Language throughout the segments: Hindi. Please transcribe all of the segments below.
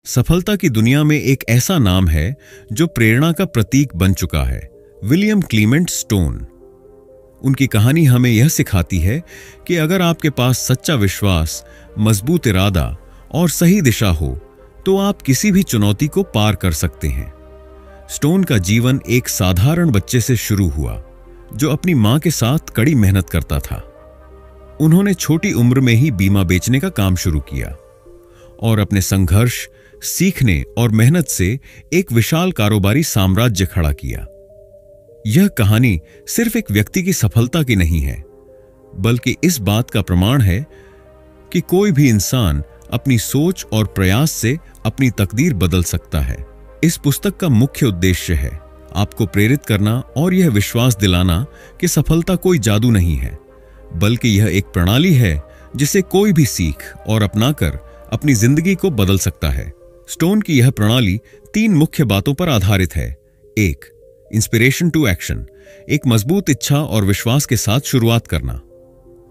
सफलता की दुनिया में एक ऐसा नाम है जो प्रेरणा का प्रतीक बन चुका है, विलियम क्लीमेंट स्टोन। उनकी कहानी हमें यह सिखाती है कि अगर आपके पास सच्चा विश्वास, मजबूत इरादा और सही दिशा हो तो आप किसी भी चुनौती को पार कर सकते हैं। स्टोन का जीवन एक साधारण बच्चे से शुरू हुआ जो अपनी मां के साथ कड़ी मेहनत करता था। उन्होंने छोटी उम्र में ही बीमा बेचने का काम शुरू किया और अपने संघर्ष, सीखने और मेहनत से एक विशाल कारोबारी साम्राज्य खड़ा किया। यह कहानी सिर्फ एक व्यक्ति की सफलता की नहीं है, बल्कि इस बात का प्रमाण है कि कोई भी इंसान अपनी सोच और प्रयास से अपनी तकदीर बदल सकता है। इस पुस्तक का मुख्य उद्देश्य है आपको प्रेरित करना और यह विश्वास दिलाना कि सफलता कोई जादू नहीं है, बल्कि यह एक प्रणाली है जिसे कोई भी सीख और अपनाकर अपनी जिंदगी को बदल सकता है। स्टोन की यह प्रणाली 3 मुख्य बातों पर आधारित है। 1. इंस्पिरेशन टू एक्शन, एक मजबूत इच्छा और विश्वास के साथ शुरुआत करना।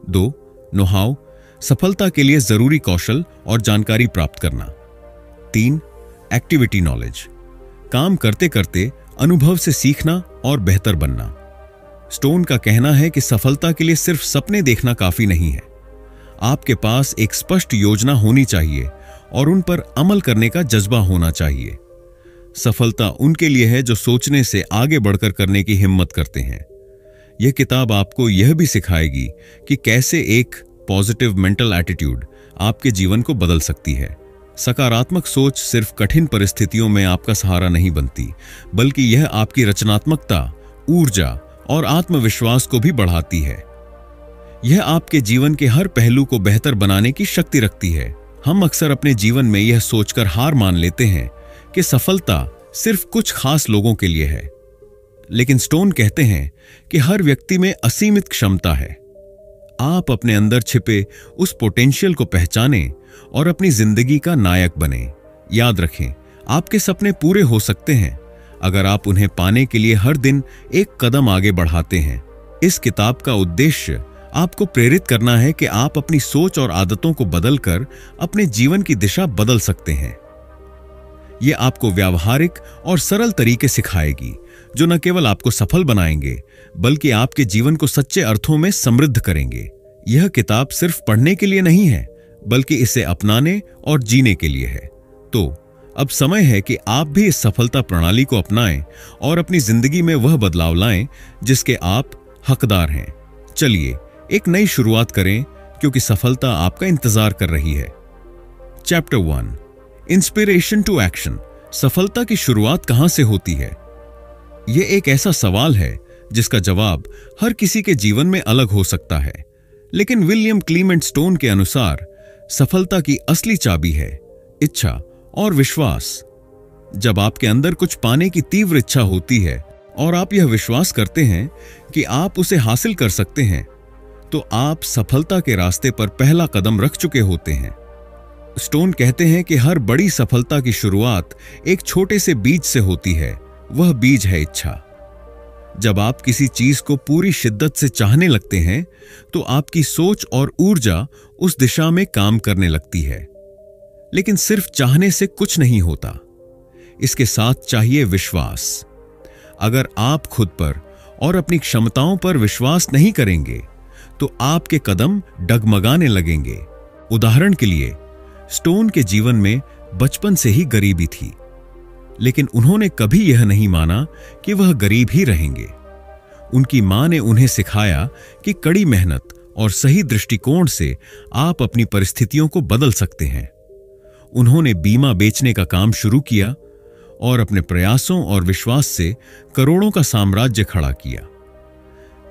2. नो हाउ, सफलता के लिए जरूरी कौशल और जानकारी प्राप्त करना। 3. एक्टिविटी नॉलेज, काम करते करते अनुभव से सीखना और बेहतर बनना। स्टोन का कहना है कि सफलता के लिए सिर्फ सपने देखना काफी नहीं है, आपके पास एक स्पष्ट योजना होनी चाहिए और उन पर अमल करने का जज्बा होना चाहिए। सफलता उनके लिए है जो सोचने से आगे बढ़कर करने की हिम्मत करते हैं। यह किताब आपको यह भी सिखाएगी कि कैसे एक पॉजिटिव मेंटल एटीट्यूड आपके जीवन को बदल सकती है। सकारात्मक सोच सिर्फ कठिन परिस्थितियों में आपका सहारा नहीं बनती, बल्कि यह आपकी रचनात्मकता, ऊर्जा और आत्मविश्वास को भी बढ़ाती है। यह आपके जीवन के हर पहलू को बेहतर बनाने की शक्ति रखती है। हम अक्सर अपने जीवन में यह सोचकर हार मान लेते हैं कि सफलता सिर्फ कुछ खास लोगों के लिए है, लेकिन स्टोन कहते हैं कि हर व्यक्ति में असीमित क्षमता है। आप अपने अंदर छिपे उस पोटेंशियल को पहचानें और अपनी जिंदगी का नायक बने। याद रखें, आपके सपने पूरे हो सकते हैं अगर आप उन्हें पाने के लिए हर दिन एक कदम आगे बढ़ाते हैं। इस किताब का उद्देश्य आपको प्रेरित करना है कि आप अपनी सोच और आदतों को बदलकर अपने जीवन की दिशा बदल सकते हैं। यह आपको व्यावहारिक और सरल तरीके सिखाएगी जो न केवल आपको सफल बनाएंगे, बल्कि आपके जीवन को सच्चे अर्थों में समृद्ध करेंगे। यह किताब सिर्फ पढ़ने के लिए नहीं है, बल्कि इसे अपनाने और जीने के लिए है। तो अब समय है कि आप भी इस सफलता प्रणाली को अपनाएं और अपनी जिंदगी में वह बदलाव लाएं जिसके आप हकदार हैं। चलिए एक नई शुरुआत करें, क्योंकि सफलता आपका इंतजार कर रही है। चैप्टर 1, इंस्पिरेशन टू एक्शन, सफलता की शुरुआत कहां से होती है? यह एक ऐसा सवाल है जिसका जवाब हर किसी के जीवन में अलग हो सकता है, लेकिन विलियम क्लीमेंट स्टोन के अनुसार सफलता की असली चाबी है इच्छा और विश्वास। जब आपके अंदर कुछ पाने की तीव्र इच्छा होती है और आप यह विश्वास करते हैं कि आप उसे हासिल कर सकते हैं, तो आप सफलता के रास्ते पर पहला कदम रख चुके होते हैं। स्टोन कहते हैं कि हर बड़ी सफलता की शुरुआत एक छोटे से बीज से होती है। वह बीज है इच्छा। जब आप किसी चीज को पूरी शिद्दत से चाहने लगते हैं, तो आपकी सोच और ऊर्जा उस दिशा में काम करने लगती है। लेकिन सिर्फ चाहने से कुछ नहीं होता, इसके साथ चाहिए विश्वास। अगर आप खुद पर और अपनी क्षमताओं पर विश्वास नहीं करेंगे, तो आपके कदम डगमगाने लगेंगे। उदाहरण के लिए, स्टोन के जीवन में बचपन से ही गरीबी थी, लेकिन उन्होंने कभी यह नहीं माना कि वह गरीब ही रहेंगे। उनकी मां ने उन्हें सिखाया कि कड़ी मेहनत और सही दृष्टिकोण से आप अपनी परिस्थितियों को बदल सकते हैं। उन्होंने बीमा बेचने का काम शुरू किया और अपने प्रयासों और विश्वास से करोड़ों का साम्राज्य खड़ा किया।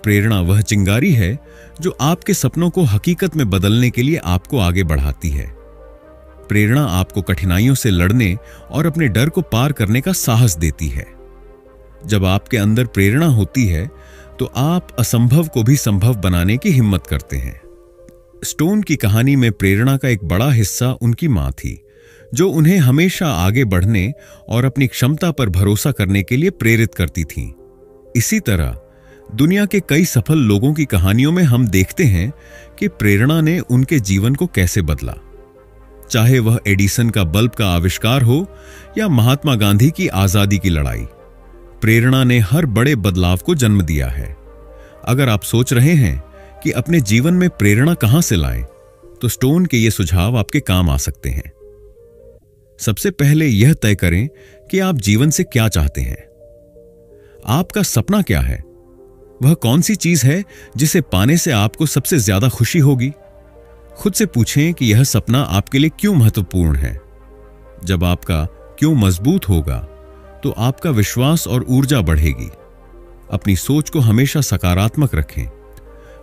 प्रेरणा वह चिंगारी है जो आपके सपनों को हकीकत में बदलने के लिए आपको आगे बढ़ाती है। प्रेरणा आपको कठिनाइयों से लड़ने और अपने डर को पार करने का साहस देती है। जब आपके अंदर प्रेरणा होती है, तो आप असंभव को भी संभव बनाने की हिम्मत करते हैं। स्टोन की कहानी में प्रेरणा का एक बड़ा हिस्सा उनकी मां थी, जो उन्हें हमेशा आगे बढ़ने और अपनी क्षमता पर भरोसा करने के लिए प्रेरित करती थीं। इसी तरह दुनिया के कई सफल लोगों की कहानियों में हम देखते हैं कि प्रेरणा ने उनके जीवन को कैसे बदला। चाहे वह एडिसन का बल्ब का आविष्कार हो या महात्मा गांधी की आजादी की लड़ाई। प्रेरणा ने हर बड़े बदलाव को जन्म दिया है। अगर आप सोच रहे हैं कि अपने जीवन में प्रेरणा कहां से लाएं, तो स्टोन के ये सुझाव आपके काम आ सकते हैं। सबसे पहले यह तय करें कि आप जीवन से क्या चाहते हैं। आपका सपना क्या है? वह कौन सी चीज है जिसे पाने से आपको सबसे ज्यादा खुशी होगी? खुद से पूछें कि यह सपना आपके लिए क्यों महत्वपूर्ण है। जब आपका क्यों मजबूत होगा, तो आपका विश्वास और ऊर्जा बढ़ेगी। अपनी सोच को हमेशा सकारात्मक रखें।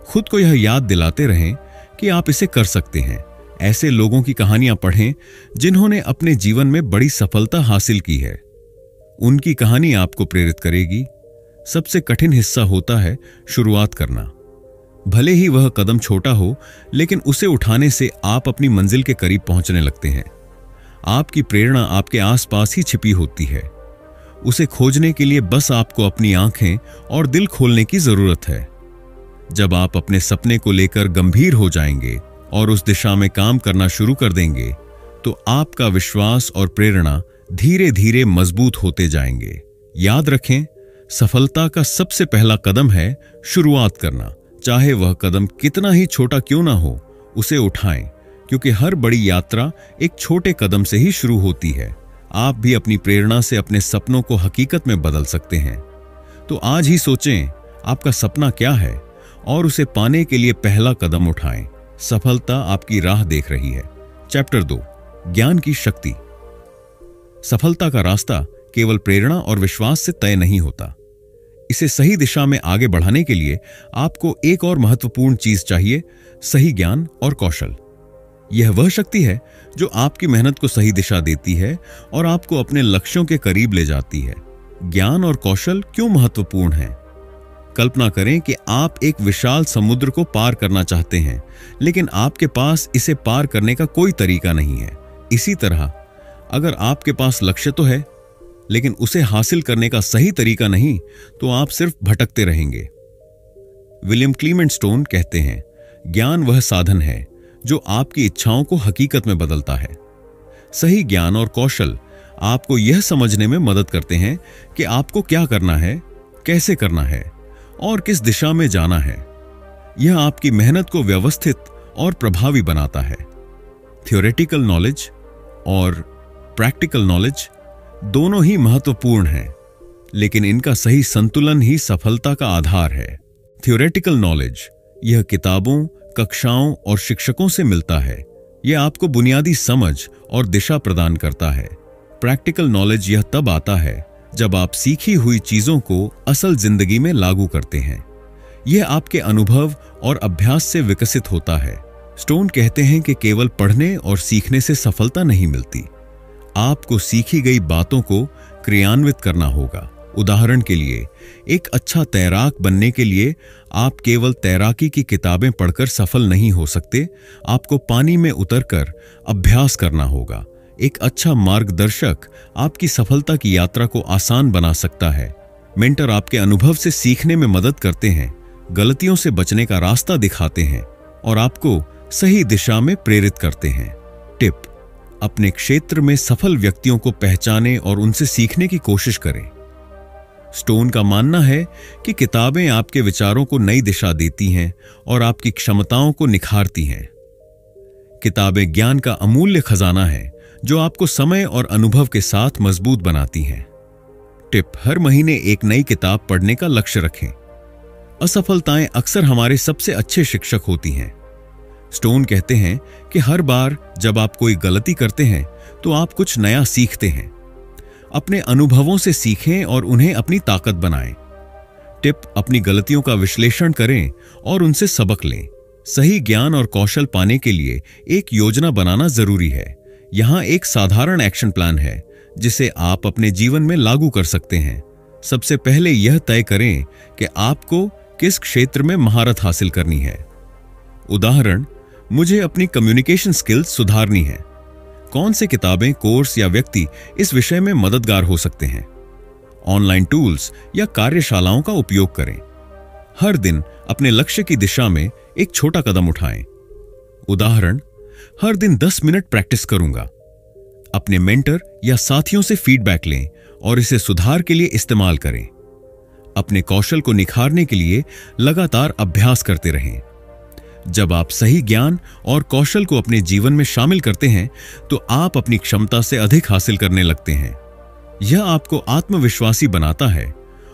खुद को यह याद दिलाते रहें कि आप इसे कर सकते हैं। ऐसे लोगों की कहानियां पढ़ें जिन्होंने अपने जीवन में बड़ी सफलता हासिल की है। उनकी कहानी आपको प्रेरित करेगी। सबसे कठिन हिस्सा होता है शुरुआत करना। भले ही वह कदम छोटा हो, लेकिन उसे उठाने से आप अपनी मंजिल के करीब पहुंचने लगते हैं। आपकी प्रेरणा आपके आसपास ही छिपी होती है। उसे खोजने के लिए बस आपको अपनी आंखें और दिल खोलने की जरूरत है। जब आप अपने सपने को लेकर गंभीर हो जाएंगे और उस दिशा में काम करना शुरू कर देंगे, तो आपका विश्वास और प्रेरणा धीरे धीरे मजबूत होते जाएंगे। याद रखें, सफलता का सबसे पहला कदम है शुरुआत करना। चाहे वह कदम कितना ही छोटा क्यों ना हो, उसे उठाएं, क्योंकि हर बड़ी यात्रा एक छोटे कदम से ही शुरू होती है। आप भी अपनी प्रेरणा से अपने सपनों को हकीकत में बदल सकते हैं। तो आज ही सोचें आपका सपना क्या है और उसे पाने के लिए पहला कदम उठाएं। सफलता आपकी राह देख रही है। चैप्टर 2, ज्ञान की शक्ति। सफलता का रास्ता केवल प्रेरणा और विश्वास से तय नहीं होता। इसे सही दिशा में आगे बढ़ाने के लिए आपको एक और महत्वपूर्ण चीज चाहिए, सही ज्ञान और कौशल। यह वह शक्ति है जो आपकी मेहनत को सही दिशा देती है और आपको अपने लक्ष्यों के करीब ले जाती है। ज्ञान और कौशल क्यों महत्वपूर्ण है? कल्पना करें कि आप एक विशाल समुद्र को पार करना चाहते हैं, लेकिन आपके पास इसे पार करने का कोई तरीका नहीं है। इसी तरह अगर आपके पास लक्ष्य तो है, लेकिन उसे हासिल करने का सही तरीका नहीं, तो आप सिर्फ भटकते रहेंगे। विलियम क्लीमेंट स्टोन कहते हैं, ज्ञान वह साधन है जो आपकी इच्छाओं को हकीकत में बदलता है। सही ज्ञान और कौशल आपको यह समझने में मदद करते हैं कि आपको क्या करना है, कैसे करना है और किस दिशा में जाना है। यह आपकी मेहनत को व्यवस्थित और प्रभावी बनाता है। थ्योरेटिकल नॉलेज और प्रैक्टिकल नॉलेज दोनों ही महत्वपूर्ण हैं, लेकिन इनका सही संतुलन ही सफलता का आधार है। थ्योरेटिकल नॉलेज यह किताबों, कक्षाओं और शिक्षकों से मिलता है। यह आपको बुनियादी समझ और दिशा प्रदान करता है। प्रैक्टिकल नॉलेज यह तब आता है जब आप सीखी हुई चीजों को असल जिंदगी में लागू करते हैं। यह आपके अनुभव और अभ्यास से विकसित होता है। स्टोन कहते हैं कि केवल पढ़ने और सीखने से सफलता नहीं मिलती। आपको सीखी गई बातों को क्रियान्वित करना होगा। उदाहरण के लिए, एक अच्छा तैराक बनने के लिए आप केवल तैराकी की किताबें पढ़कर सफल नहीं हो सकते। आपको पानी में उतरकर अभ्यास करना होगा। एक अच्छा मार्गदर्शक आपकी सफलता की यात्रा को आसान बना सकता है। मेंटर आपके अनुभव से सीखने में मदद करते हैं, गलतियों से बचने का रास्ता दिखाते हैं और आपको सही दिशा में प्रेरित करते हैं। टिप: अपने क्षेत्र में सफल व्यक्तियों को पहचानें और उनसे सीखने की कोशिश करें। स्टोन का मानना है कि किताबें आपके विचारों को नई दिशा देती हैं और आपकी क्षमताओं को निखारती हैं। किताबें ज्ञान का अमूल्य खजाना है जो आपको समय और अनुभव के साथ मजबूत बनाती हैं। टिप: हर महीने एक नई किताब पढ़ने का लक्ष्य रखें। असफलताएं अक्सर हमारे सबसे अच्छे शिक्षक होती हैं। स्टोन कहते हैं कि हर बार जब आप कोई गलती करते हैं तो आप कुछ नया सीखते हैं। अपने अनुभवों से सीखें और उन्हें अपनी ताकत बनाएं। टिप: अपनी गलतियों का विश्लेषण करें और उनसे सबक लें। सही ज्ञान और कौशल पाने के लिए एक योजना बनाना जरूरी है। यहां एक साधारण एक्शन प्लान है जिसे आप अपने जीवन में लागू कर सकते हैं। सबसे पहले यह तय करें कि आपको किस क्षेत्र में महारत हासिल करनी है। उदाहरण: मुझे अपनी कम्युनिकेशन स्किल्स सुधारनी है। कौन से किताबें, कोर्स या व्यक्ति इस विषय में मददगार हो सकते हैं? ऑनलाइन टूल्स या कार्यशालाओं का उपयोग करें। हर दिन अपने लक्ष्य की दिशा में एक छोटा कदम उठाएं। उदाहरण: हर दिन 10 मिनट प्रैक्टिस करूंगा। अपने मेंटर या साथियों से फीडबैक लें और इसे सुधार के लिए इस्तेमाल करें। अपने कौशल को निखारने के लिए लगातार अभ्यास करते रहें। जब आप सही ज्ञान और कौशल को अपने जीवन में शामिल करते हैं तो आप अपनी क्षमता से अधिक हासिल करने लगते हैं। यह आपको आत्मविश्वासी बनाता है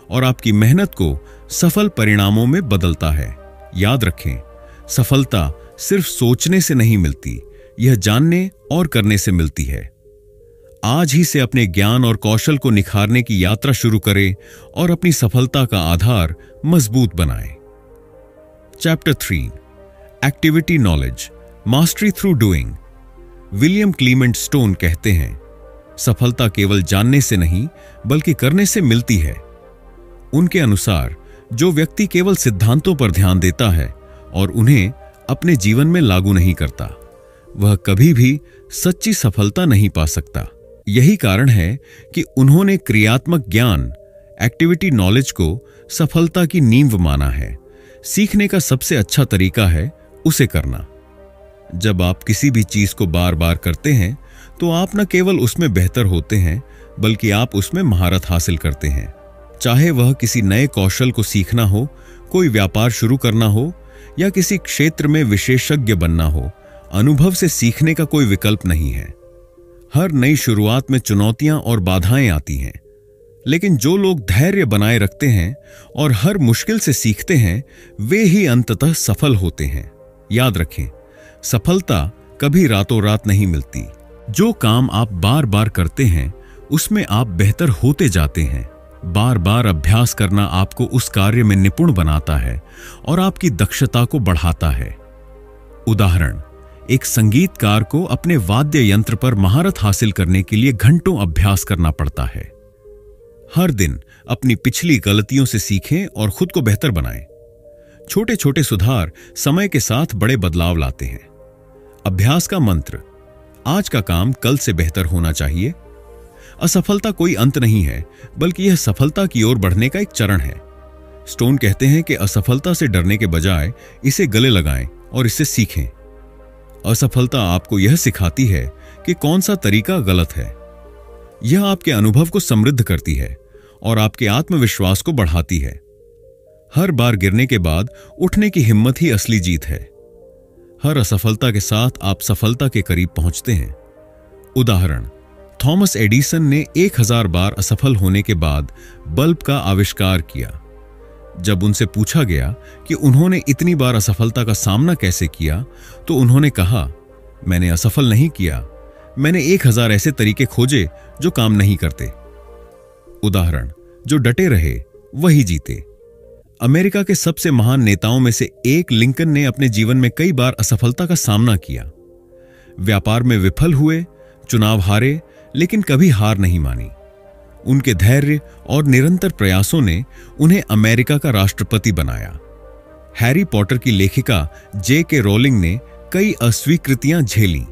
और आपकी मेहनत को सफल परिणामों में बदलता है। याद रखें, सफलता सिर्फ सोचने से नहीं मिलती, यह जानने और करने से मिलती है। आज ही से अपने ज्ञान और कौशल को निखारने की यात्रा शुरू करें और अपनी सफलता का आधार मजबूत बनाएं। Chapter 3 activity knowledge mastery through doing. William Clement Stone कहते हैं, सफलता केवल जानने से नहीं बल्कि करने से मिलती है। उनके अनुसार जो व्यक्ति केवल सिद्धांतों पर ध्यान देता है और उन्हें अपने जीवन में लागू नहीं करता, वह कभी भी सच्ची सफलता नहीं पा सकता। यही कारण है कि उन्होंने क्रियात्मक ज्ञान एक्टिविटी नॉलेज को सफलता की नींव माना है। सीखने का सबसे अच्छा तरीका है उसे करना। जब आप किसी भी चीज को बार बार करते हैं तो आप न केवल उसमें बेहतर होते हैं बल्कि आप उसमें महारत हासिल करते हैं। चाहे वह किसी नए कौशल को सीखना हो, कोई व्यापार शुरू करना हो या किसी क्षेत्र में विशेषज्ञ बनना हो, अनुभव से सीखने का कोई विकल्प नहीं है। हर नई शुरुआत में चुनौतियां और बाधाएं आती हैं, लेकिन जो लोग धैर्य बनाए रखते हैं और हर मुश्किल से सीखते हैं, वे ही अंततः सफल होते हैं। याद रखें, सफलता कभी रातों रात नहीं मिलती। जो काम आप बार बार करते हैं उसमें आप बेहतर होते जाते हैं। बार बार अभ्यास करना आपको उस कार्य में निपुण बनाता है और आपकी दक्षता को बढ़ाता है। उदाहरण, एक संगीतकार को अपने वाद्य यंत्र पर महारत हासिल करने के लिए घंटों अभ्यास करना पड़ता है। हर दिन अपनी पिछली गलतियों से सीखें और खुद को बेहतर बनाएं। छोटे छोटे सुधार समय के साथ बड़े बदलाव लाते हैं। अभ्यास का मंत्र, आज का काम कल से बेहतर होना चाहिए। असफलता कोई अंत नहीं है, बल्कि यह सफलता की ओर बढ़ने का एक चरण है। स्टोन कहते हैं कि असफलता से डरने के बजाय इसे गले लगाएं और इससे सीखें। असफलता आपको यह सिखाती है कि कौन सा तरीका गलत है। यह आपके अनुभव को समृद्ध करती है और आपके आत्मविश्वास को बढ़ाती है। हर बार गिरने के बाद उठने की हिम्मत ही असली जीत है। हर असफलता के साथ आप सफलता के करीब पहुंचते हैं। उदाहरण, थॉमस एडिसन ने 1000 बार असफल होने के बाद बल्ब का आविष्कार किया। जब उनसे पूछा गया कि उन्होंने इतनी बार असफलता का सामना कैसे किया, तो उन्होंने कहा, मैंने असफल नहीं किया, मैंने 1000 ऐसे तरीके खोजे जो काम नहीं करते। उदाहरण, जो डटे रहे वही जीते। अमेरिका के सबसे महान नेताओं में से एक लिंकन ने अपने जीवन में कई बार असफलता का सामना किया। व्यापार में विफल हुए, चुनाव हारे, लेकिन कभी हार नहीं मानी। उनके धैर्य और निरंतर प्रयासों ने उन्हें अमेरिका का राष्ट्रपति बनाया। हैरी पॉटर की लेखिका J.K. रोलिंग ने कई अस्वीकृतियां झेलीं।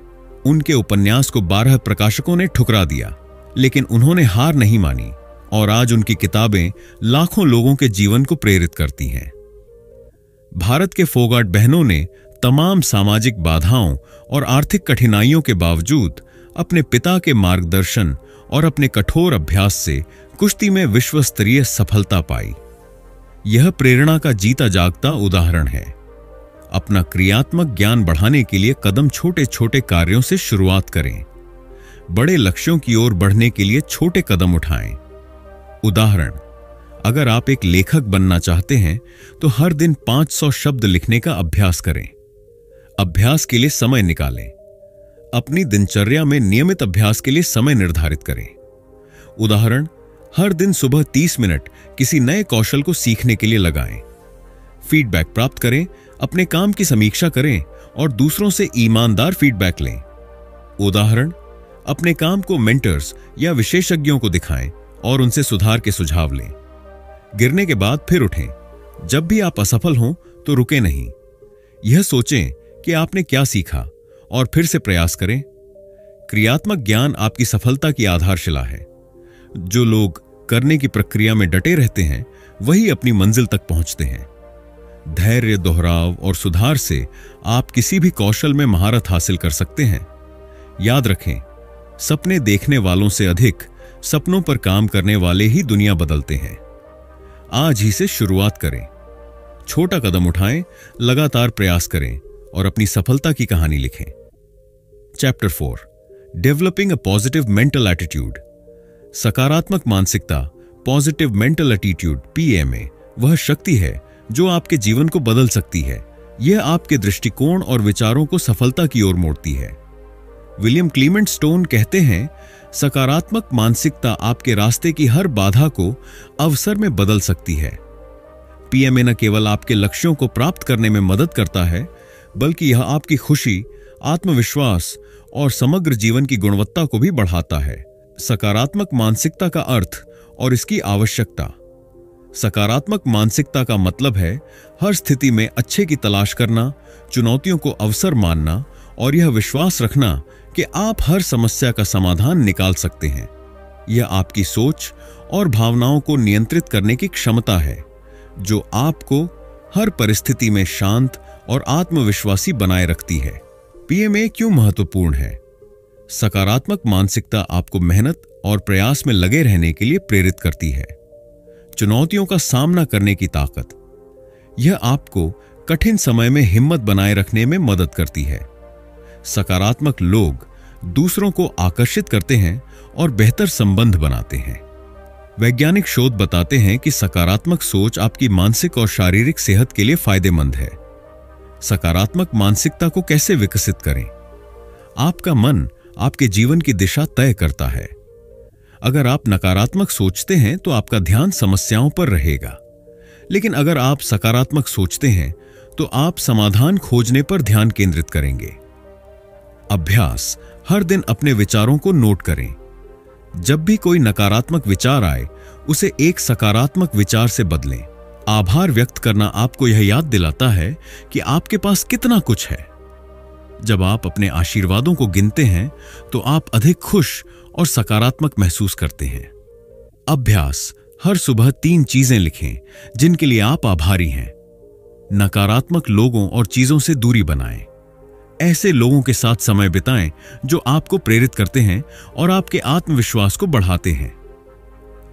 उनके उपन्यास को 12 प्रकाशकों ने ठुकरा दिया, लेकिन उन्होंने हार नहीं मानी और आज उनकी किताबें लाखों लोगों के जीवन को प्रेरित करती हैं। भारत के फोगाट बहनों ने तमाम सामाजिक बाधाओं और आर्थिक कठिनाइयों के बावजूद अपने पिता के मार्गदर्शन और अपने कठोर अभ्यास से कुश्ती में विश्व स्तरीय सफलता पाई। यह प्रेरणा का जीता जागता उदाहरण है। अपना क्रियात्मक ज्ञान बढ़ाने के लिए कदम छोटे छोटे कार्यों से शुरुआत करें। बड़े लक्ष्यों की ओर बढ़ने के लिए छोटे कदम उठाएं। उदाहरण, अगर आप एक लेखक बनना चाहते हैं तो हर दिन 500 शब्द लिखने का अभ्यास करें। अभ्यास के लिए समय निकालें। अपनी दिनचर्या में नियमित अभ्यास के लिए समय निर्धारित करें। उदाहरण, हर दिन सुबह 30 मिनट किसी नए कौशल को सीखने के लिए लगाएं। फीडबैक प्राप्त करें, अपने काम की समीक्षा करें और दूसरों से ईमानदार फीडबैक लें। उदाहरण, अपने काम को मेंटर्स या विशेषज्ञों को दिखाएं और उनसे सुधार के सुझाव लें। गिरने के बाद फिर उठें। जब भी आप असफल हों तो रुकें नहीं। यह सोचें कि आपने क्या सीखा और फिर से प्रयास करें। क्रियात्मक ज्ञान आपकी सफलता की आधारशिला है। जो लोग करने की प्रक्रिया में डटे रहते हैं वही अपनी मंजिल तक पहुंचते हैं। धैर्य, दोहराव और सुधार से आप किसी भी कौशल में महारत हासिल कर सकते हैं। याद रखें, सपने देखने वालों से अधिक सपनों पर काम करने वाले ही दुनिया बदलते हैं। आज ही से शुरुआत करें, छोटा कदम उठाएं, लगातार प्रयास करें और अपनी सफलता की कहानी लिखें। Chapter 4, developing a positive mental attitude. सकारात्मक मानसिकता, पॉजिटिव मेंटल एटीट्यूड, PMA, वह शक्ति है जो आपके जीवन को बदल सकती है। यह आपके दृष्टिकोण और विचारों को सफलता की ओर मोड़ती है। विलियम क्लीमेंट स्टोन कहते हैं, सकारात्मक मानसिकता आपके रास्ते की हर बाधा को अवसर में बदल सकती है। PMA न केवल आपके लक्ष्यों को प्राप्त करने में मदद करता है, बल्कि यह आपकी खुशी, आत्मविश्वास और समग्र जीवन की गुणवत्ता को भी बढ़ाता है। सकारात्मक मानसिकता का अर्थ और इसकी आवश्यकता। सकारात्मक मानसिकता का मतलब है हर स्थिति में अच्छे की तलाश करना, चुनौतियों को अवसर मानना और यह विश्वास रखना कि आप हर समस्या का समाधान निकाल सकते हैं। यह आपकी सोच और भावनाओं को नियंत्रित करने की क्षमता है, जो आपको हर परिस्थिति में शांत और आत्मविश्वासी बनाए रखती है। PMA क्यों महत्वपूर्ण है? सकारात्मक मानसिकता आपको मेहनत और प्रयास में लगे रहने के लिए प्रेरित करती है। चुनौतियों का सामना करने की ताकत, यह आपको कठिन समय में हिम्मत बनाए रखने में मदद करती है। सकारात्मक लोग दूसरों को आकर्षित करते हैं और बेहतर संबंध बनाते हैं। वैज्ञानिक शोध बताते हैं कि सकारात्मक सोच आपकी मानसिक और शारीरिक सेहत के लिए फायदेमंद है। सकारात्मक मानसिकता को कैसे विकसित करें? आपका मन आपके जीवन की दिशा तय करता है। अगर आप नकारात्मक सोचते हैं तो आपका ध्यान समस्याओं पर रहेगा, लेकिन अगर आप सकारात्मक सोचते हैं तो आप समाधान खोजने पर ध्यान केंद्रित करेंगे। अभ्यास, हर दिन अपने विचारों को नोट करें। जब भी कोई नकारात्मक विचार आए, उसे एक सकारात्मक विचार से बदलें। आभार व्यक्त करना आपको यह याद दिलाता है कि आपके पास कितना कुछ है। जब आप अपने आशीर्वादों को गिनते हैं तो आप अधिक खुश और सकारात्मक महसूस करते हैं। अभ्यास, हर सुबह 3 चीजें लिखें जिनके लिए आप आभारी हैं। नकारात्मक लोगों और चीजों से दूरी बनाएं। ऐसे लोगों के साथ समय बिताएं जो आपको प्रेरित करते हैं और आपके आत्मविश्वास को बढ़ाते हैं।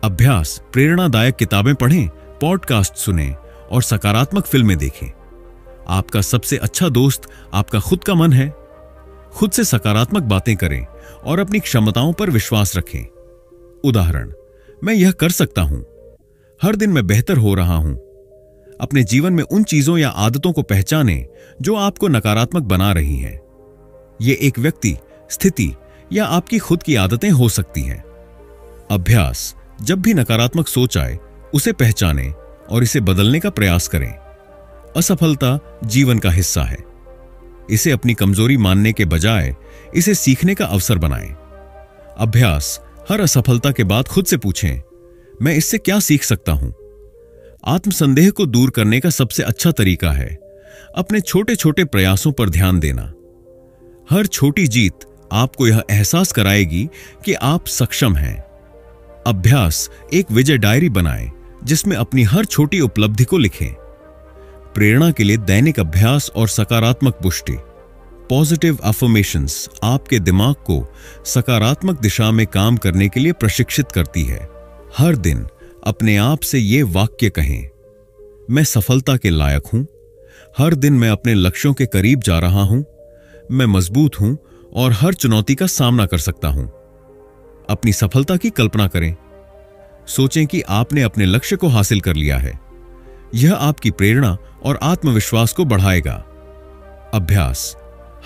अभ्यास, प्रेरणादायक किताबें पढ़ें, पॉडकास्ट सुनें और सकारात्मक फिल्में देखें। आपका सबसे अच्छा दोस्त आपका खुद का मन है। खुद से सकारात्मक बातें करें और अपनी क्षमताओं पर विश्वास रखें। उदाहरण, मैं यह कर सकता हूं, हर दिन मैं बेहतर हो रहा हूं। अपने जीवन में उन चीजों या आदतों को पहचानें जो आपको नकारात्मक बना रही हैं। ये एक व्यक्ति, स्थिति या आपकी खुद की आदतें हो सकती हैं। अभ्यास, जब भी नकारात्मक सोच आए, उसे पहचानें और इसे बदलने का प्रयास करें। असफलता जीवन का हिस्सा है। इसे अपनी कमजोरी मानने के बजाय इसे सीखने का अवसर बनाएं। अभ्यास, हर असफलता के बाद खुद से पूछें, मैं इससे क्या सीख सकता हूं? आत्मसंदेह को दूर करने का सबसे अच्छा तरीका है अपने छोटे छोटे प्रयासों पर ध्यान देना। हर छोटी जीत आपको यह एहसास कराएगी कि आप सक्षम हैं। अभ्यास, एक विजय डायरी बनाएं जिसमें अपनी हर छोटी उपलब्धि को लिखें। प्रेरणा के लिए दैनिक अभ्यास और सकारात्मक पुष्टि। पॉजिटिव अफर्मेशंस आपके दिमाग को सकारात्मक दिशा में काम करने के लिए प्रशिक्षित करती है। हर दिन अपने आप से ये वाक्य कहें, मैं सफलता के लायक हूं। हर दिन मैं अपने लक्ष्यों के करीब जा रहा हूं। मैं मजबूत हूं और हर चुनौती का सामना कर सकता हूं। अपनी सफलता की कल्पना करें। सोचें कि आपने अपने लक्ष्य को हासिल कर लिया है। यह आपकी प्रेरणा और आत्मविश्वास को बढ़ाएगा। अभ्यास,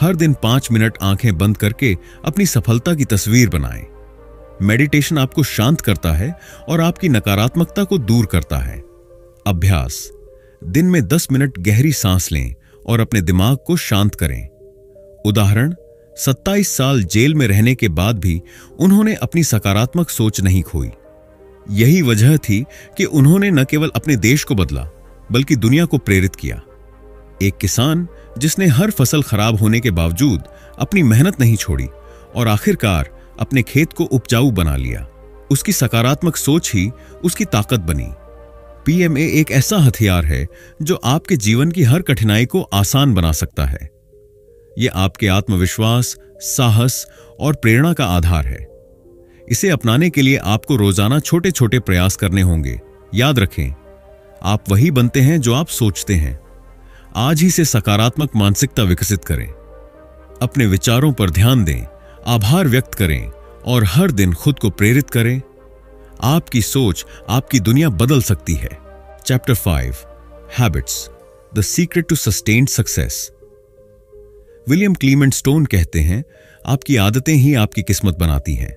हर दिन 5 मिनट आंखें बंद करके अपनी सफलता की तस्वीर बनाएं। मेडिटेशन आपको शांत करता है और आपकी नकारात्मकता को दूर करता है। अभ्यास, दिन में 10 मिनट गहरी सांस लें और अपने दिमाग को शांत करें। उदाहरण, 27 साल जेल में रहने के बाद भी उन्होंने अपनी सकारात्मक सोच नहीं खोई। यही वजह थी कि उन्होंने न केवल अपने देश को बदला, बल्कि दुनिया को प्रेरित किया। एक किसान जिसने हर फसल खराब होने के बावजूद अपनी मेहनत नहीं छोड़ी और आखिरकार अपने खेत को उपजाऊ बना लिया। उसकी सकारात्मक सोच ही उसकी ताकत बनी। PMA एक ऐसा हथियार है जो आपके जीवन की हर कठिनाई को आसान बना सकता है। यह आपके आत्मविश्वास, साहस और प्रेरणा का आधार है। इसे अपनाने के लिए आपको रोजाना छोटे छोटे प्रयास करने होंगे। याद रखें, आप वही बनते हैं जो आप सोचते हैं। आज ही से सकारात्मक मानसिकता विकसित करें। अपने विचारों पर ध्यान दें, आभार व्यक्त करें और हर दिन खुद को प्रेरित करें। आपकी सोच आपकी दुनिया बदल सकती है। Chapter 5 habits, the secret to sustained success. William Clement Stone कहते हैं, आपकी आदतें ही आपकी किस्मत बनाती हैं।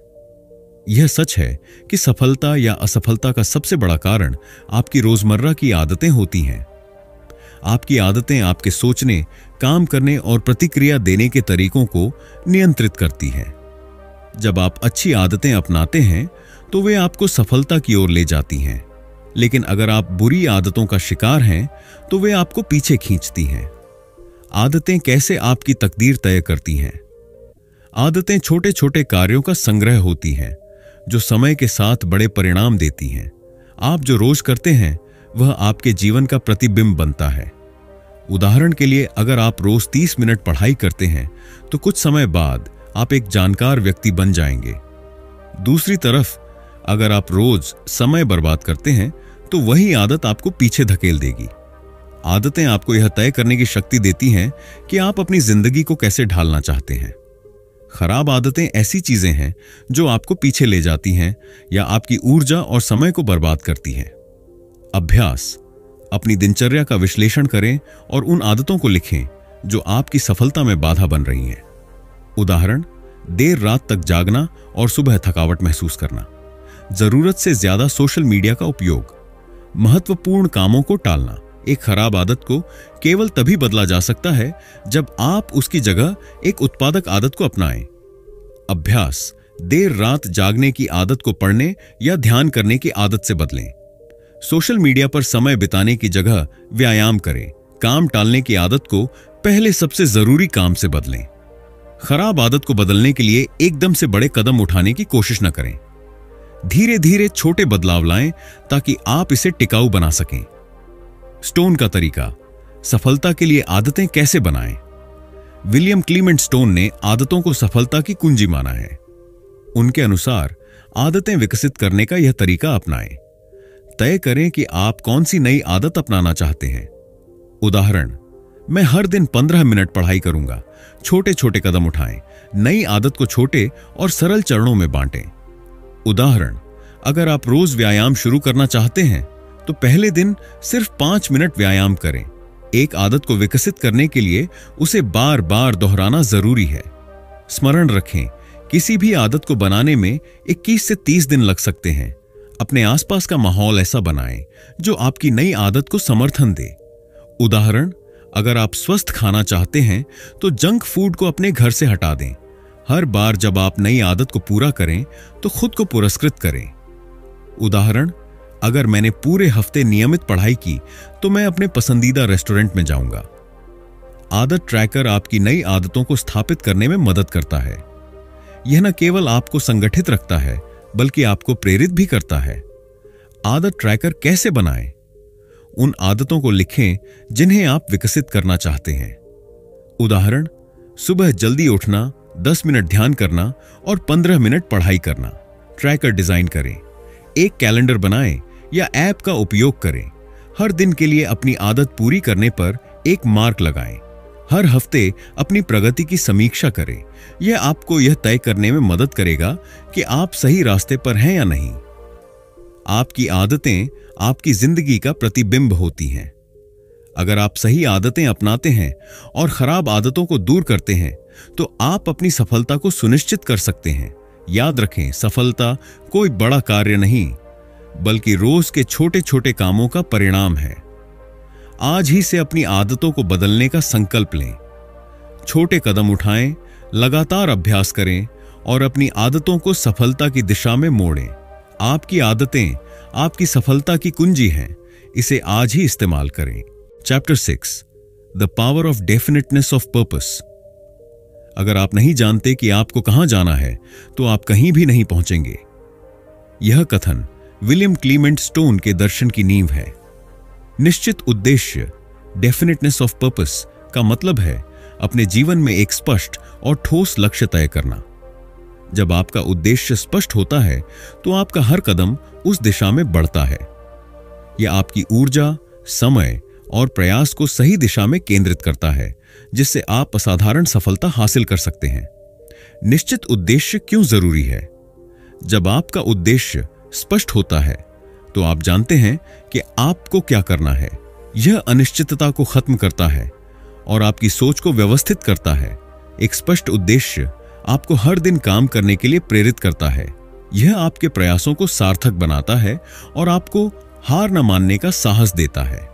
यह सच है कि सफलता या असफलता का सबसे बड़ा कारण आपकी रोजमर्रा की आदतें होती हैं। आपकी आदतें आपके सोचने, काम करने और प्रतिक्रिया देने के तरीकों को नियंत्रित करती हैं। जब आप अच्छी आदतें अपनाते हैं तो वे आपको सफलता की ओर ले जाती हैं, लेकिन अगर आप बुरी आदतों का शिकार हैं तो वे आपको पीछे खींचती हैं। आदतें कैसे आपकी तकदीर तय करती हैं? आदतें छोटे छोटे कार्यों का संग्रह होती हैं जो समय के साथ बड़े परिणाम देती हैं। आप जो रोज करते हैं वह आपके जीवन का प्रतिबिंब बनता है। उदाहरण के लिए, अगर आप रोज 30 मिनट पढ़ाई करते हैं तो कुछ समय बाद आप एक जानकार व्यक्ति बन जाएंगे। दूसरी तरफ, अगर आप रोज समय बर्बाद करते हैं तो वही आदत आपको पीछे धकेल देगी। आदतें आपको यह तय करने की शक्ति देती हैं कि आप अपनी जिंदगी को कैसे ढालना चाहते हैं। खराब आदतें ऐसी चीजें हैं जो आपको पीछे ले जाती हैं या आपकी ऊर्जा और समय को बर्बाद करती हैं। अभ्यास, अपनी दिनचर्या का विश्लेषण करें और उन आदतों को लिखें जो आपकी सफलता में बाधा बन रही हैं। उदाहरण, देर रात तक जागना और सुबह थकावट महसूस करना, जरूरत से ज्यादा सोशल मीडिया का उपयोग, महत्वपूर्ण कामों को टालना। एक खराब आदत को केवल तभी बदला जा सकता है जब आप उसकी जगह एक उत्पादक आदत को अपनाएं। अभ्यास, देर रात जागने की आदत को पढ़ने या ध्यान करने की आदत से बदलें। सोशल मीडिया पर समय बिताने की जगह व्यायाम करें। काम टालने की आदत को पहले सबसे जरूरी काम से बदलें। खराब आदत को बदलने के लिए एकदम से बड़े कदम उठाने की कोशिश न करें। धीरे धीरे छोटे बदलाव लाएं ताकि आप इसे टिकाऊ बना सकें। स्टोन का तरीका, सफलता के लिए आदतें कैसे बनाएं? विलियम क्लीमेंट स्टोन ने आदतों को सफलता की कुंजी माना है। उनके अनुसार आदतें विकसित करने का यह तरीका अपनाएं। तय करें कि आप कौन सी नई आदत अपनाना चाहते हैं। उदाहरण, मैं हर दिन 15 मिनट पढ़ाई करूंगा। छोटे छोटे कदम उठाएं। नई आदत को छोटे और सरल चरणों में बांटें। उदाहरण, अगर आप रोज व्यायाम शुरू करना चाहते हैं तो पहले दिन सिर्फ 5 मिनट व्यायाम करें। एक आदत को विकसित करने के लिए उसे बार बार दोहराना जरूरी है। स्मरण रखें, किसी भी आदत को बनाने में 21 से 30 दिन लग सकते हैं। अपने आसपास का माहौल ऐसा बनाएं जो आपकी नई आदत को समर्थन दे। उदाहरण, अगर आप स्वस्थ खाना चाहते हैं तो जंक फूड को अपने घर से हटा दें। हर बार जब आप नई आदत को पूरा करें तो खुद को पुरस्कृत करें। उदाहरण, अगर मैंने पूरे हफ्ते नियमित पढ़ाई की तो मैं अपने पसंदीदा रेस्टोरेंट में जाऊंगा। आदत ट्रैकर आपकी नई आदतों को स्थापित करने में मदद करता है। यह न केवल आपको संगठित रखता है बल्कि आपको प्रेरित भी करता है। आदत ट्रैकर कैसे बनाएं? उन आदतों को लिखें जिन्हें आप विकसित करना चाहते हैं। उदाहरण, सुबह जल्दी उठना, 10 मिनट ध्यान करना और 15 मिनट पढ़ाई करना। ट्रैकर डिजाइन करें। एक कैलेंडर बनाएं या ऐप का उपयोग करें। हर दिन के लिए अपनी आदत पूरी करने पर एक मार्क लगाएं। हर हफ्ते अपनी प्रगति की समीक्षा करें। यह आपको यह तय करने में मदद करेगा कि आप सही रास्ते पर हैं या नहीं। आपकी आदतें आपकी जिंदगी का प्रतिबिंब होती हैं। अगर आप सही आदतें अपनाते हैं और खराब आदतों को दूर करते हैं तो आप अपनी सफलता को सुनिश्चित कर सकते हैं। याद रखें, सफलता कोई बड़ा कार्य नहीं बल्कि रोज के छोटे छोटे कामों का परिणाम है। आज ही से अपनी आदतों को बदलने का संकल्प लें। छोटे कदम उठाएं, लगातार अभ्यास करें और अपनी आदतों को सफलता की दिशा में मोड़ें। आपकी आदतें आपकी सफलता की कुंजी हैं। इसे आज ही इस्तेमाल करें। Chapter 6, the power of definiteness of purpose. अगर आप नहीं जानते कि आपको कहां जाना है तो आप कहीं भी नहीं पहुंचेंगे। यह कथन विलियम क्लीमेंट स्टोन के दर्शन की नींव है। निश्चित उद्देश्य, डेफिनेटनेस ऑफ पर्पस का मतलब है अपने जीवन में एक स्पष्ट और ठोस लक्ष्य तय करना। जब आपका उद्देश्य स्पष्ट होता है तो आपका हर कदम उस दिशा में बढ़ता है। यह आपकी ऊर्जा, समय और प्रयास को सही दिशा में केंद्रित करता है, जिससे आप असाधारण सफलता हासिल कर सकते हैं। निश्चित उद्देश्य क्यों जरूरी है? जब आपका उद्देश्य स्पष्ट होता है तो आप जानते हैं कि आपको क्या करना है। यह अनिश्चितता को खत्म करता है और आपकी सोच को व्यवस्थित करता है। एक स्पष्ट उद्देश्य आपको हर दिन काम करने के लिए प्रेरित करता है। यह आपके प्रयासों को सार्थक बनाता है और आपको हार न मानने का साहस देता है।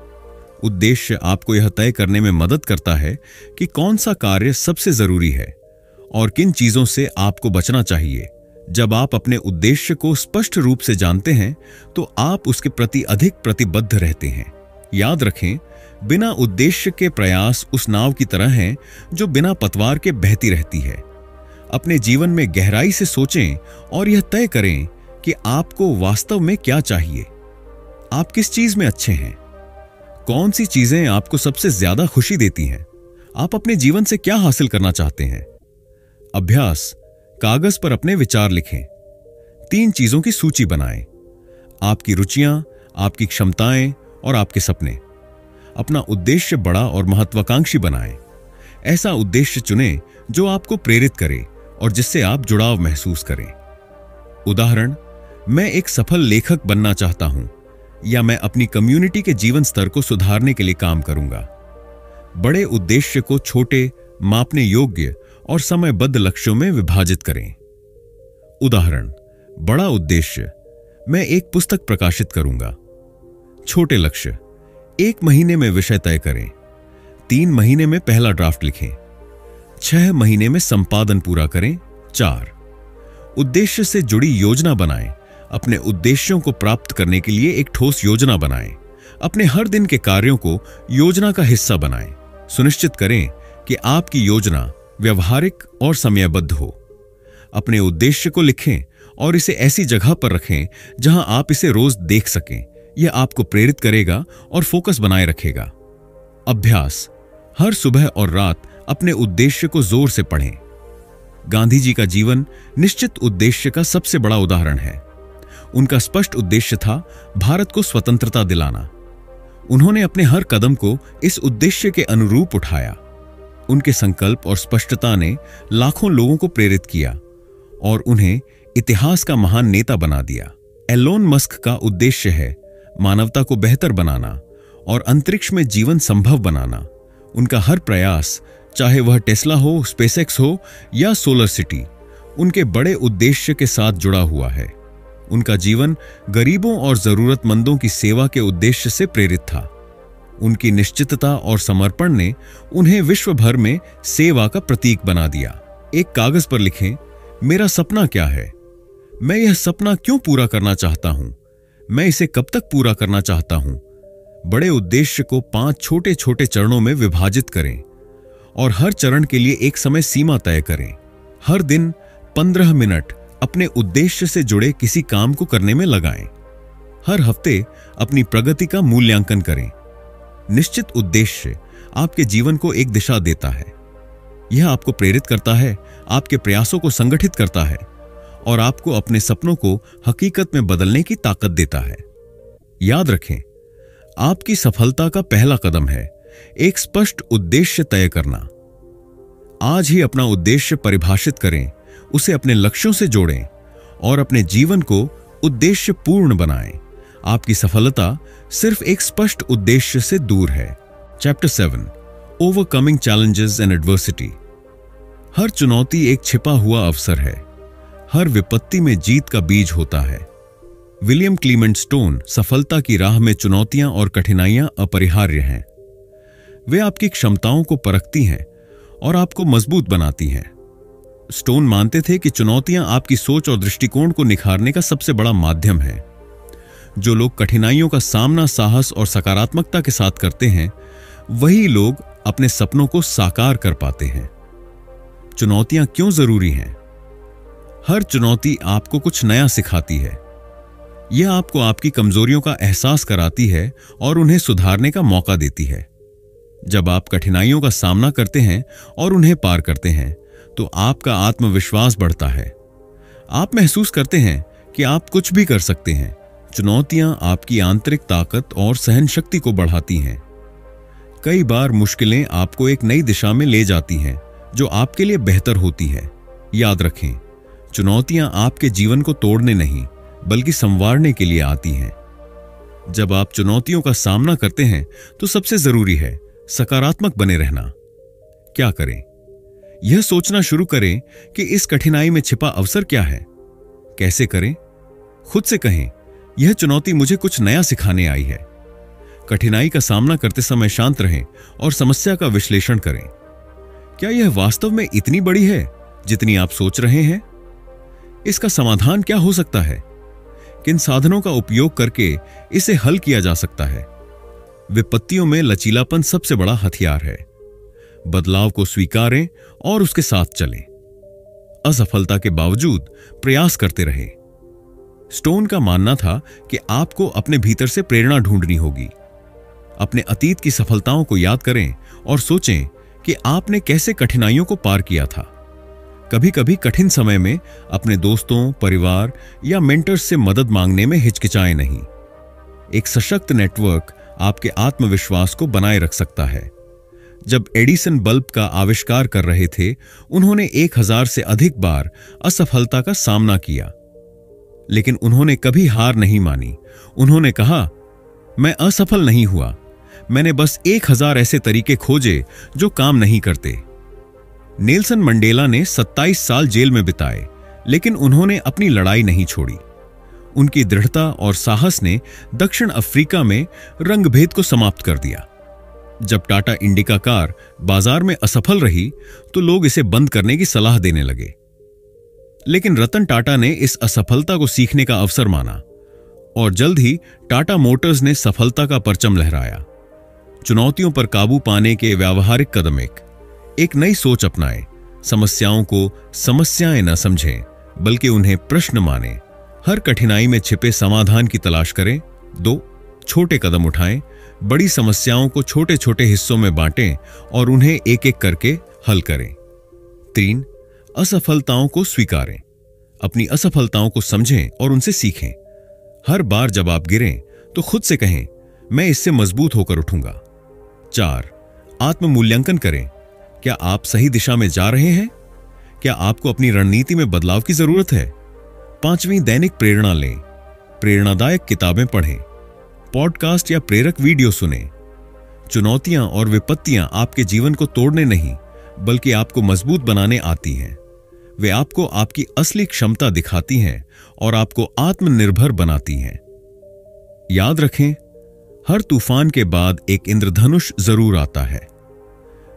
उद्देश्य आपको यह तय करने में मदद करता है कि कौन सा कार्य सबसे जरूरी है और किन चीजों से आपको बचना चाहिए। जब आप अपने उद्देश्य को स्पष्ट रूप से जानते हैं तो आप उसके प्रति अधिक प्रतिबद्ध रहते हैं। याद रखें, बिना उद्देश्य के प्रयास उस नाव की तरह हैं जो बिना पतवार के बहती रहती है। अपने जीवन में गहराई से सोचें और यह तय करें कि आपको वास्तव में क्या चाहिए। आप किस चीज में अच्छे हैं? कौन सी चीजें आपको सबसे ज्यादा खुशी देती हैं? आप अपने जीवन से क्या हासिल करना चाहते हैं? अभ्यास, कागज पर अपने विचार लिखें। 3 चीजों की सूची बनाएं। आपकी रुचियां, आपकी क्षमताएं और आपके सपने। अपना उद्देश्य बड़ा और महत्वाकांक्षी बनाएं। ऐसा उद्देश्य चुनें जो आपको प्रेरित करे और जिससे आप जुड़ाव महसूस करें। उदाहरण, मैं एक सफल लेखक बनना चाहता हूं, या मैं अपनी कम्युनिटी के जीवन स्तर को सुधारने के लिए काम करूंगा। बड़े उद्देश्य को छोटे, मापने योग्य और समयबद्ध लक्ष्यों में विभाजित करें। उदाहरण, बड़ा उद्देश्य, मैं एक पुस्तक प्रकाशित करूंगा। छोटे लक्ष्य, 1 महीने में विषय तय करें। 3 महीने में पहला ड्राफ्ट लिखें। 6 महीने में संपादन पूरा करें। 4, उद्देश्य से जुड़ी योजना बनाएं। अपने उद्देश्यों को प्राप्त करने के लिए एक ठोस योजना बनाएं। अपने हर दिन के कार्यों को योजना का हिस्सा बनाएं। सुनिश्चित करें कि आपकी योजना व्यवहारिक और समयबद्ध हो। अपने उद्देश्य को लिखें और इसे ऐसी जगह पर रखें जहां आप इसे रोज देख सकें। यह आपको प्रेरित करेगा और फोकस बनाए रखेगा। अभ्यास, हर सुबह और रात अपने उद्देश्य को जोर से पढ़ें। गांधी जी का जीवन निश्चित उद्देश्य का सबसे बड़ा उदाहरण है। उनका स्पष्ट उद्देश्य था भारत को स्वतंत्रता दिलाना। उन्होंने अपने हर कदम को इस उद्देश्य के अनुरूप उठाया। उनके संकल्प और स्पष्टता ने लाखों लोगों को प्रेरित किया और उन्हें इतिहास का महान नेता बना दिया। एलोन मस्क का उद्देश्य है मानवता को बेहतर बनाना और अंतरिक्ष में जीवन संभव बनाना। उनका हर प्रयास, चाहे वह टेस्ला हो, स्पेसएक्स हो या सोलर सिटी, उनके बड़े उद्देश्य के साथ जुड़ा हुआ है। उनका जीवन गरीबों और जरूरतमंदों की सेवा के उद्देश्य से प्रेरित था। उनकी निश्चितता और समर्पण ने उन्हें विश्व भर में सेवा का प्रतीक बना दिया। एक कागज पर लिखें, मेरा सपना क्या है? मैं यह सपना क्यों पूरा करना चाहता हूं? मैं इसे कब तक पूरा करना चाहता हूं? बड़े उद्देश्य को 5 छोटे छोटे चरणों में विभाजित करें और हर चरण के लिए एक समय सीमा तय करें। हर दिन 15 मिनट अपने उद्देश्य से जुड़े किसी काम को करने में लगाएं। हर हफ्ते अपनी प्रगति का मूल्यांकन करें। निश्चित उद्देश्य आपके जीवन को एक दिशा देता है। यह आपको प्रेरित करता है, आपके प्रयासों को संगठित करता है और आपको अपने सपनों को हकीकत में बदलने की ताकत देता है। याद रखें, आपकी सफलता का पहला कदम है एक स्पष्ट उद्देश्य तय करना। आज ही अपना उद्देश्य परिभाषित करें, उसे अपने लक्ष्यों से जोड़ें और अपने जीवन को उद्देश्य पूर्ण बनाएं। आपकी सफलता सिर्फ एक स्पष्ट उद्देश्य से दूर है। Chapter 7, overcoming challenges and adversity. हर चुनौती एक छिपा हुआ अवसर है। हर विपत्ति में जीत का बीज होता है। विलियम क्लीमेंट स्टोन, सफलता की राह में चुनौतियां और कठिनाइयां अपरिहार्य हैं। वे आपकी क्षमताओं को परखती हैं और आपको मजबूत बनाती हैं। स्टोन मानते थे कि चुनौतियां आपकी सोच और दृष्टिकोण को निखारने का सबसे बड़ा माध्यम है। जो लोग कठिनाइयों का सामना साहस और सकारात्मकता के साथ करते हैं, वही लोग अपने सपनों को साकार कर पाते हैं। चुनौतियां क्यों जरूरी हैं? हर चुनौती आपको कुछ नया सिखाती है। यह आपको आपकी कमजोरियों का एहसास कराती है और उन्हें सुधारने का मौका देती है। जब आप कठिनाइयों का सामना करते हैं और उन्हें पार करते हैं तो आपका आत्मविश्वास बढ़ता है। आप महसूस करते हैं कि आप कुछ भी कर सकते हैं। चुनौतियां आपकी आंतरिक ताकत और सहन शक्ति को बढ़ाती हैं। कई बार मुश्किलें आपको एक नई दिशा में ले जाती हैं जो आपके लिए बेहतर होती है। याद रखें, चुनौतियां आपके जीवन को तोड़ने नहीं बल्कि संवारने के लिए आती हैं। जब आप चुनौतियों का सामना करते हैं तो सबसे जरूरी है सकारात्मक बने रहना। क्या करें? यह सोचना शुरू करें कि इस कठिनाई में छिपा अवसर क्या है। कैसे करें? खुद से कहें, यह चुनौती मुझे कुछ नया सिखाने आई है। कठिनाई का सामना करते समय शांत रहें और समस्या का विश्लेषण करें। क्या यह वास्तव में इतनी बड़ी है जितनी आप सोच रहे हैं? इसका समाधान क्या हो सकता है? किन साधनों का उपयोग करके इसे हल किया जा सकता है? विपत्तियों में लचीलापन सबसे बड़ा हथियार है। बदलाव को स्वीकारें और उसके साथ चलें। असफलता के बावजूद प्रयास करते रहें। स्टोन का मानना था कि आपको अपने भीतर से प्रेरणा ढूंढनी होगी। अपने अतीत की सफलताओं को याद करें और सोचें कि आपने कैसे कठिनाइयों को पार किया था। कभी कभी कठिन समय में अपने दोस्तों, परिवार या मेंटर्स से मदद मांगने में हिचकिचाएं नहीं। एक सशक्त नेटवर्क आपके आत्मविश्वास को बनाए रख सकता है। जब एडिसन बल्ब का आविष्कार कर रहे थे, उन्होंने 1000 से अधिक बार असफलता का सामना किया, लेकिन उन्होंने कभी हार नहीं मानी। उन्होंने कहा, मैं असफल नहीं हुआ, मैंने बस 1000 ऐसे तरीके खोजे जो काम नहीं करते। नेल्सन मंडेला ने 27 साल जेल में बिताए, लेकिन उन्होंने अपनी लड़ाई नहीं छोड़ी। उनकी दृढ़ता और साहस ने दक्षिण अफ्रीका में रंगभेद को समाप्त कर दिया। जब टाटा इंडिका कार बाजार में असफल रही तो लोग इसे बंद करने की सलाह देने लगे, लेकिन रतन टाटा ने इस असफलता को सीखने का अवसर माना और जल्द ही टाटा मोटर्स ने सफलता का परचम लहराया। चुनौतियों पर काबू पाने के व्यावहारिक कदम एक नई सोच अपनाएं। समस्याओं को समस्याएं न समझें बल्कि उन्हें प्रश्न मानें। हर कठिनाई में छिपे समाधान की तलाश करें। 2 छोटे कदम उठाएं। बड़ी समस्याओं को छोटे छोटे हिस्सों में बांटें और उन्हें एक एक करके हल करें। 3 असफलताओं को स्वीकारें। अपनी असफलताओं को समझें और उनसे सीखें। हर बार जब आप गिरें तो खुद से कहें, मैं इससे मजबूत होकर उठूंगा। 4 आत्म मूल्यांकन करें। क्या आप सही दिशा में जा रहे हैं? क्या आपको अपनी रणनीति में बदलाव की जरूरत है? 5वीं दैनिक प्रेरणा लें। प्रेरणादायक किताबें पढ़ें, पॉडकास्ट या प्रेरक वीडियो सुनें। चुनौतियां और विपत्तियां आपके जीवन को तोड़ने नहीं बल्कि आपको मजबूत बनाने आती हैं। वे आपको आपकी असली क्षमता दिखाती हैं और आपको आत्मनिर्भर बनाती हैं। याद रखें, हर तूफान के बाद एक इंद्रधनुष जरूर आता है।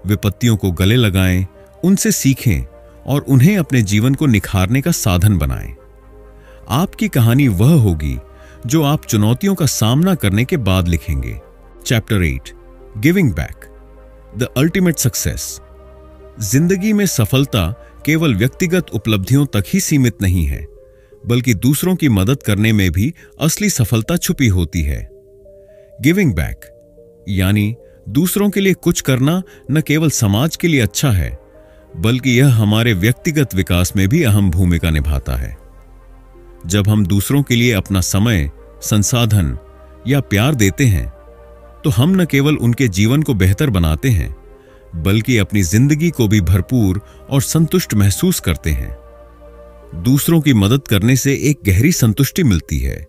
विपत्तियों को गले लगाएं, उनसे सीखें और उन्हें अपने जीवन को निखारने का साधन बनाएं। आपकी कहानी वह होगी जो आप चुनौतियों का सामना करने के बाद लिखेंगे। Chapter 8 giving back, the ultimate success. जिंदगी में सफलता केवल व्यक्तिगत उपलब्धियों तक ही सीमित नहीं है, बल्कि दूसरों की मदद करने में भी असली सफलता छुपी होती है। गिविंग बैक यानी दूसरों के लिए कुछ करना न केवल समाज के लिए अच्छा है, बल्कि यह हमारे व्यक्तिगत विकास में भी अहम भूमिका निभाता है। जब हम दूसरों के लिए अपना समय, संसाधन या प्यार देते हैं तो हम न केवल उनके जीवन को बेहतर बनाते हैं, बल्कि अपनी जिंदगी को भी भरपूर और संतुष्ट महसूस करते हैं। दूसरों की मदद करने से एक गहरी संतुष्टि मिलती है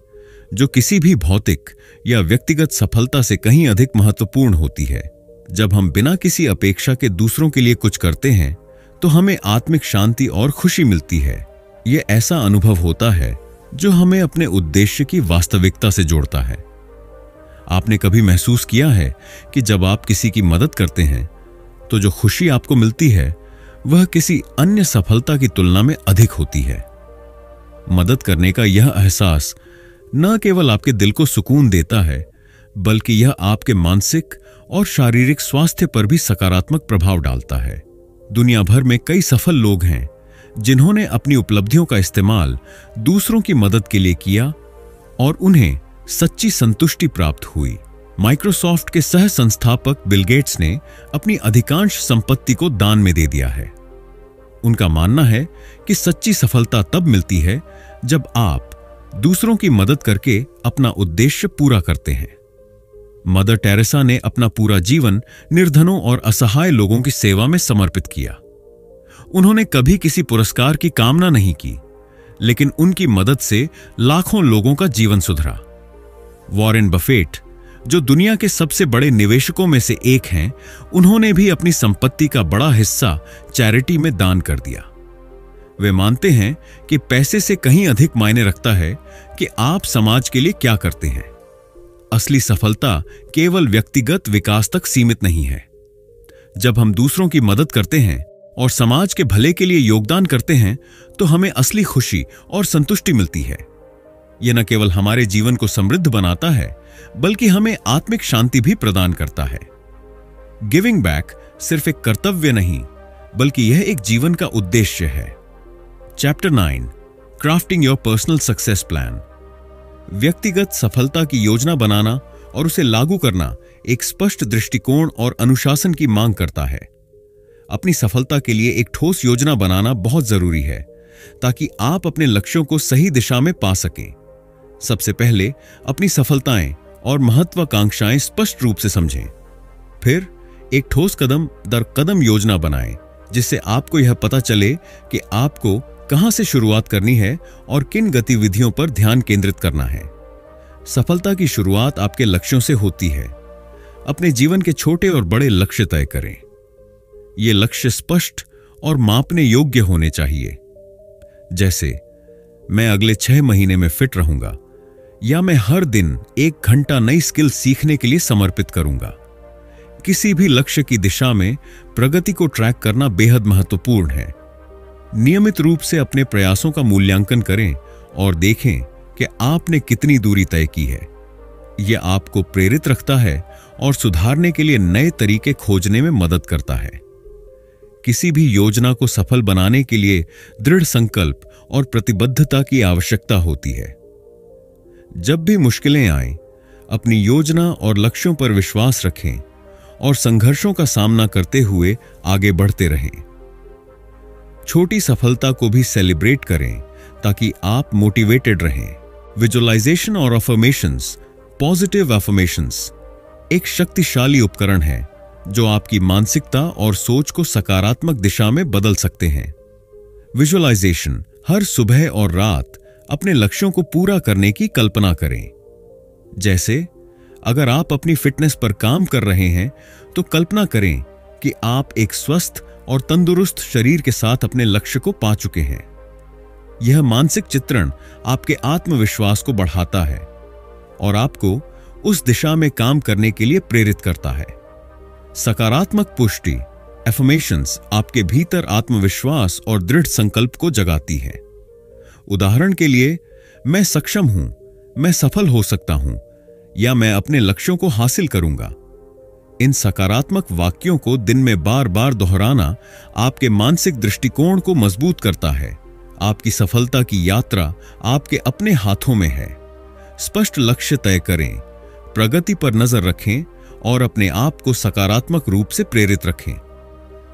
जो किसी भी भौतिक या व्यक्तिगत सफलता से कहीं अधिक महत्वपूर्ण होती है। जब हम बिना किसी अपेक्षा के दूसरों के लिए कुछ करते हैं तो हमें आत्मिक शांति और खुशी मिलती है। यह ऐसा अनुभव होता है जो हमें अपने उद्देश्य की वास्तविकता से जोड़ता है। आपने कभी महसूस किया है कि जब आप किसी की मदद करते हैं तो जो खुशी आपको मिलती है वह किसी अन्य सफलता की तुलना में अधिक होती है। मदद करने का यह एहसास न केवल आपके दिल को सुकून देता है, बल्कि यह आपके मानसिक और शारीरिक स्वास्थ्य पर भी सकारात्मक प्रभाव डालता है। दुनिया भर में कई सफल लोग हैं जिन्होंने अपनी उपलब्धियों का इस्तेमाल दूसरों की मदद के लिए किया और उन्हें सच्ची संतुष्टि प्राप्त हुई। माइक्रोसॉफ्ट के सह संस्थापक बिल गेट्स ने अपनी अधिकांश संपत्ति को दान में दे दिया है। उनका मानना है कि सच्ची सफलता तब मिलती है जब आप दूसरों की मदद करके अपना उद्देश्य पूरा करते हैं। मदर टेरेसा ने अपना पूरा जीवन निर्धनों और असहाय लोगों की सेवा में समर्पित किया। उन्होंने कभी किसी पुरस्कार की कामना नहीं की, लेकिन उनकी मदद से लाखों लोगों का जीवन सुधरा। वॉरेन बफेट, जो दुनिया के सबसे बड़े निवेशकों में से एक हैं, उन्होंने भी अपनी संपत्ति का बड़ा हिस्सा चैरिटी में दान कर दिया। वे मानते हैं कि पैसे से कहीं अधिक मायने रखता है कि आप समाज के लिए क्या करते हैं। असली सफलता केवल व्यक्तिगत विकास तक सीमित नहीं है। जब हम दूसरों की मदद करते हैं और समाज के भले के लिए योगदान करते हैं, तो हमें असली खुशी और संतुष्टि मिलती है। यह न केवल हमारे जीवन को समृद्ध बनाता है, बल्कि हमें आत्मिक शांति भी प्रदान करता है। गिविंग बैक सिर्फ एक कर्तव्य नहीं, बल्कि यह एक जीवन का उद्देश्य है। Chapter 9, crafting your personal success plan. व्यक्तिगत सफलता की योजना बनाना और उसे लागू करना एक स्पष्ट दृष्टिकोण और अनुशासन की मांग करता है। अपनी सफलता के लिए एक ठोस योजना बनाना बहुत जरूरी है, ताकि आप अपने लक्ष्यों को सही दिशा में पा सकें। सबसे पहले अपनी सफलताएं और महत्वाकांक्षाएं स्पष्ट रूप से समझें। फिर एक ठोस कदम दर कदम योजना बनाएं, जिससे आपको यह पता चले कि आपको कहां से शुरुआत करनी है और किन गतिविधियों पर ध्यान केंद्रित करना है। सफलता की शुरुआत आपके लक्ष्यों से होती है। अपने जीवन के छोटे और बड़े लक्ष्य तय करें। ये लक्ष्य स्पष्ट और मापने योग्य होने चाहिए। जैसे, मैं अगले 6 महीने में फिट रहूंगा, या मैं हर दिन 1 घंटा नई स्किल सीखने के लिए समर्पित करूंगा। किसी भी लक्ष्य की दिशा में प्रगति को ट्रैक करना बेहद महत्वपूर्ण है। नियमित रूप से अपने प्रयासों का मूल्यांकन करें और देखें कि आपने कितनी दूरी तय की है। यह आपको प्रेरित रखता है और सुधारने के लिए नए तरीके खोजने में मदद करता है। किसी भी योजना को सफल बनाने के लिए दृढ़ संकल्प और प्रतिबद्धता की आवश्यकता होती है। जब भी मुश्किलें आएं, अपनी योजना और लक्ष्यों पर विश्वास रखें और संघर्षों का सामना करते हुए आगे बढ़ते रहें। छोटी सफलता को भी सेलिब्रेट करें, ताकि आप मोटिवेटेड रहें। विजुअलाइजेशन और अफर्मेशंस, पॉजिटिव अफर्मेशंस, एक शक्तिशाली उपकरण है जो आपकी मानसिकता और सोच को सकारात्मक दिशा में बदल सकते हैं। विजुअलाइजेशन, हर सुबह और रात अपने लक्ष्यों को पूरा करने की कल्पना करें। जैसे, अगर आप अपनी फिटनेस पर काम कर रहे हैं, तो कल्पना करें कि आप एक स्वस्थ और तंदुरुस्त शरीर के साथ अपने लक्ष्य को पा चुके हैं। यह मानसिक चित्रण आपके आत्मविश्वास को बढ़ाता है और आपको उस दिशा में काम करने के लिए प्रेरित करता है। सकारात्मक पुष्टि, एफर्मेशंस, आपके भीतर आत्मविश्वास और दृढ़ संकल्प को जगाती है। उदाहरण के लिए, मैं सक्षम हूं, मैं सफल हो सकता हूं, या मैं अपने लक्ष्यों को हासिल करूंगा। इन सकारात्मक वाक्यों को दिन में बार बार दोहराना आपके मानसिक दृष्टिकोण को मजबूत करता है। आपकी सफलता की यात्रा आपके अपने हाथों में है। स्पष्ट लक्ष्य तय करें, प्रगति पर नजर रखें और अपने आप को सकारात्मक रूप से प्रेरित रखें।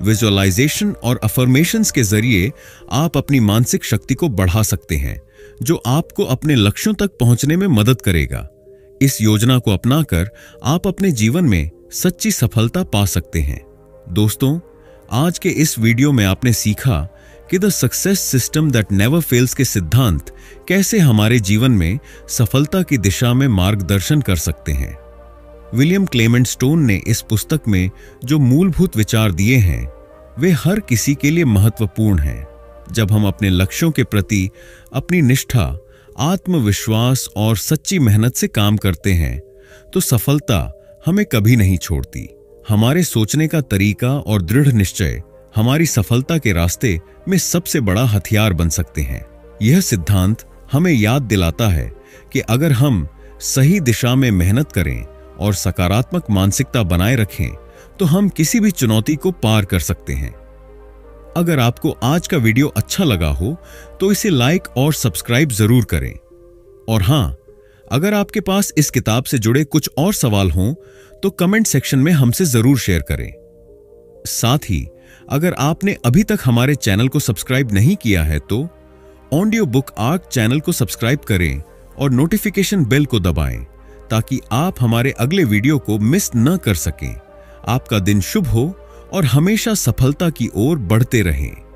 विजुअलाइजेशन और अफर्मेशंस के जरिए आप अपनी मानसिक शक्ति को बढ़ा सकते हैं, जो आपको अपने लक्ष्यों तक पहुंचने में मदद करेगा। इस योजना को अपनाकर आप अपने जीवन में सच्ची सफलता पा सकते हैं। दोस्तों, आज के इस वीडियो में आपने सीखा कि the success system that never fails के सिद्धांत कैसे हमारे जीवन में सफलता की दिशा में मार्गदर्शन कर सकते हैं। विलियम क्लेमेंट स्टोन ने इस पुस्तक में जो मूलभूत विचार दिए हैं, वे हर किसी के लिए महत्वपूर्ण हैं। जब हम अपने लक्ष्यों के प्रति अपनी निष्ठा, आत्मविश्वास और सच्ची मेहनत से काम करते हैं, तो सफलता हमें कभी नहीं छोड़ती। हमारे सोचने का तरीका और दृढ़ निश्चय हमारी सफलता के रास्ते में सबसे बड़ा हथियार बन सकते हैं। यह सिद्धांत हमें याद दिलाता है कि अगर हम सही दिशा में मेहनत करें और सकारात्मक मानसिकता बनाए रखें, तो हम किसी भी चुनौती को पार कर सकते हैं। अगर आपको आज का वीडियो अच्छा लगा हो, तो इसे लाइक और सब्सक्राइब जरूर करें। और हां, अगर आपके पास इस किताब से जुड़े कुछ और सवाल हों तो कमेंट सेक्शन में हमसे जरूर शेयर करें। साथ ही अगर आपने अभी तक हमारे चैनल को सब्सक्राइब नहीं किया है तो ऑडियो बुक आर्क चैनल को सब्सक्राइब करें और नोटिफिकेशन बेल को दबाएं ताकि आप हमारे अगले वीडियो को मिस न कर सकें। आपका दिन शुभ हो और हमेशा सफलता की ओर बढ़ते रहें।